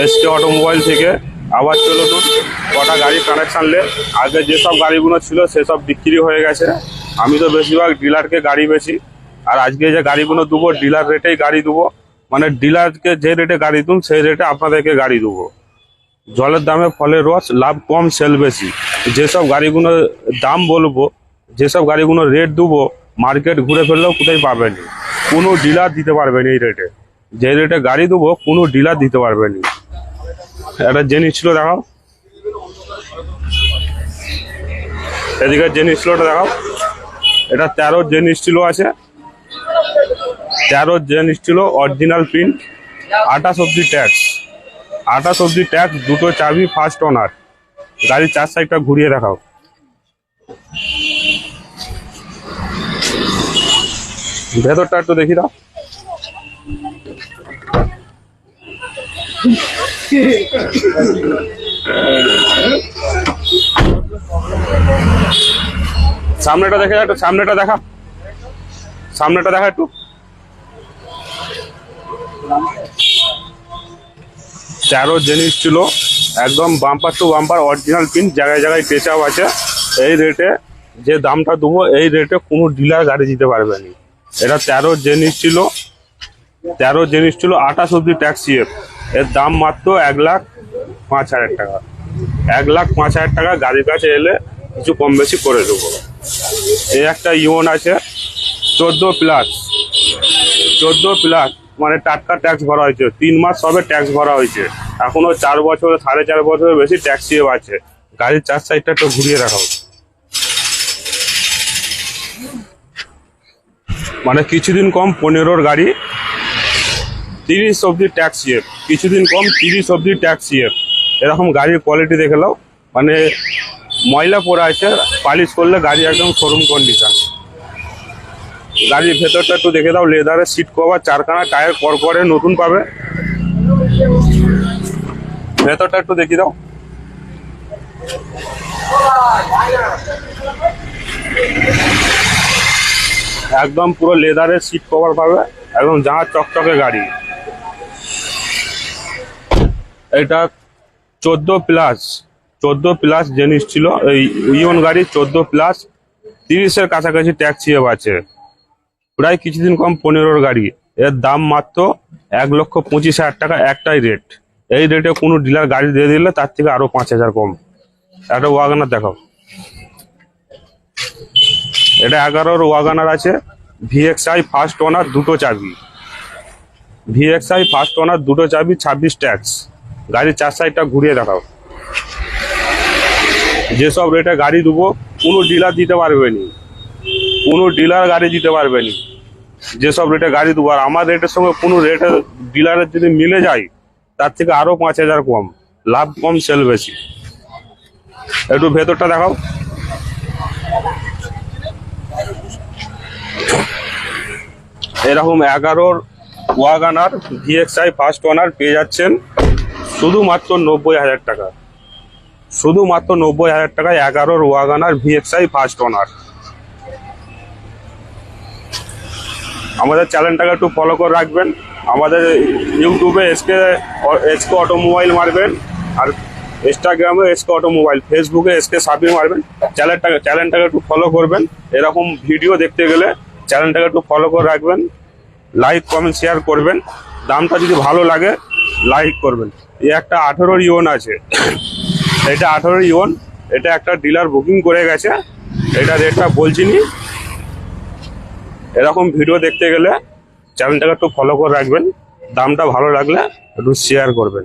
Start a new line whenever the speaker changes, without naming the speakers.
SK automobile থেকে আবার চলুন কটা গাড়ি কানেকশান লে। আগে যেসব গাড়িগুলো ছিল সেসব বিক্রি হয়ে গেছে। আমি তো বেশিরভাগ ডিলারকে গাড়ি বেচি, আর আজকে যে গাড়িগুলো দেবো ডিলার রেটেই গাড়ি দেবো, মানে ডিলারকে যে রেটে গাড়ি দেবো সেই রেটে আপনাদেরকে গাড়ি দেবো। জলের দামে ফলের রস, লাভ কম সেল বেশি। যেসব গাড়িগুলো দাম বলবো, যেসব গাড়িগুলো রেট দেবো, মার্কেট ঘুরে ফেললেও কোথায় পাবেনি, কোনো ডিলার দিতে পারবেনি এই রেটে। যে রেটে গাড়ি দেবো কোনো ডিলার দিতে পারবেনি। একটা জিনিস ছিল দেখাও, এদিকে জিনিস ছিল দেখাও। এটা 13 জিনিস ছিল আছে, 13 জিনিস ছিল অরিজিনাল প্রিন্ট, 28 অব্দি ট্যাক্স, 28 অব্দি ট্যাক্স, দুটো চাবি, ফার্স্ট ওনার। গাড়ির 4 সাইডটা ঘুরিয়ে দেখাও। ভেতরটা একটু দেখি দাও। সামনেটা দেখে একটু, সামনেটা দেখা, সামনেটা দেখা একটু। 13 জিনিস ছিল একদম bumper to bumper original print, জায়গায় জায়গায় টেচাপ আছে। এই রেটে যে দামটা দেবো এই রেটে কোনো ডিলার গাড়ি দিতে পারবে না। এটা 13 জিনিস ছিল, 13 জিনিস ছিল, 28 অব্দি ট্যাক্স সিএফ। এর দাম মাত্র 1,05,000 টাকা। 1,05,000 টাকা। গাড়ির কাছে এলে কিছু কম বেশি করে দেবো। এই একটা ইওন আছে 14+, 14+, মানে টাটকা ট্যাক্স ভরা হয়েছে, 3 মাস সবে ট্যাক্স ভরা হয়েছে, এখনো 4 বছর 4.5 বছরের বেশি ট্যাক্স সিএফ আছে। গাড়ির 4 সাইডটা একটু ঘুরিয়ে রাখাও। মানে কিছুদিন কম 15-র গাড়ি, 30 অব্দি ট্যাক্স সিএফ, কিছুদিন কম 30 অব্দি ট্যাক্স সিএফ। এরকম গাড়ির কোয়ালিটি দেখে নাও, মানে ময়লা পড়ে আছে, পালিশ করলে গাড়ি একদম শোরুম কন্ডিশন। গাড়ির ভেতরটা একটু দেখে দাও, লেদারের সিট কভার, 4খানা টায়ার পরে নতুন পাবে। ভেতরটা একটু দেখিয়ে দাও। একদম পুরো লেদারের সিট কভার পাবে, একদম জাহাজ চকচকে গাড়ি। এটা 14+ জিনিস ছিল, এই ইওন গাড়ি 14+, 30-এর কাছাকাছি ট্যাক্স সিএফ আছে। প্রায় কিছুদিন কম 15-র গাড়ি। এর দাম মাত্র 1,25,000 টাকা, একটাই রেট। এই রেটে কোনো ডিলার গাড়ি দিয়ে দিলে তার থেকে আরো 5,000 কম। একটা ওয়াগনার দেখাও। এটা 11-র ওয়াগনার আছে, VXI ফার্স্ট ওনার, দুটো চাবি, VXI ফার্স্ট ওনার, দুটো চাবি, 26 ট্যাক্স। গাড়ির 4 সাইডটা ঘুরিয়ে দেখাও। যেসব রেটে গাড়ি দেবো কোনো ডিলার দিতে পারবে না, কোনো ডিলার গাড়ি দিতে পারবে না। যেসব রেটে গাড়ি দেবো, আর আমার রেটের সঙ্গে কোনো রেটে ডিলারের যদি মিলে যায় তার থেকে আরো 5,000 কম, লাভ কম সেল বেশি। একটু ভেতরটা দেখাও। এরকম 11-র ওয়াগনার VXI ফার্স্ট ওনার পেয়ে যাচ্ছেন শুধুমাত্র 90,000 টাকা, শুধুমাত্র 90,000 টাকায় 11-র ওয়াগনার VXI ফার্স্ট ওনার। আমাদের চ্যানেলটাকে একটু ফলো করে রাখবেন। আমাদের ইউটিউবে এসকে অটোমোবাইল মারবেন, আর ইনস্টাগ্রামে এসকে অটোমোবাইল, ফেসবুকে এসকে সাবির মারবেন। চ্যানেলটাকে একটু ফলো করবেন। এরকম ভিডিও দেখতে গেলে চ্যানেলটাকে একটু ফলো করে রাখবেন, লাইক কমেন্ট শেয়ার করবেন। দামটা যদি ভালো লাগে লাইক করবেন। এই একটা 18-র ইওন আছে, এটা 18-র ইওন, এটা একটা ডিলার বুকিং করে গেছে, এটা রেটটা বলছি নি। এরকম ভিডিও দেখতে গেলে চ্যানেলটাকে একটু ফলো করে রাখবেন, দামটা ভালো লাগলে একটু শেয়ার করবেন।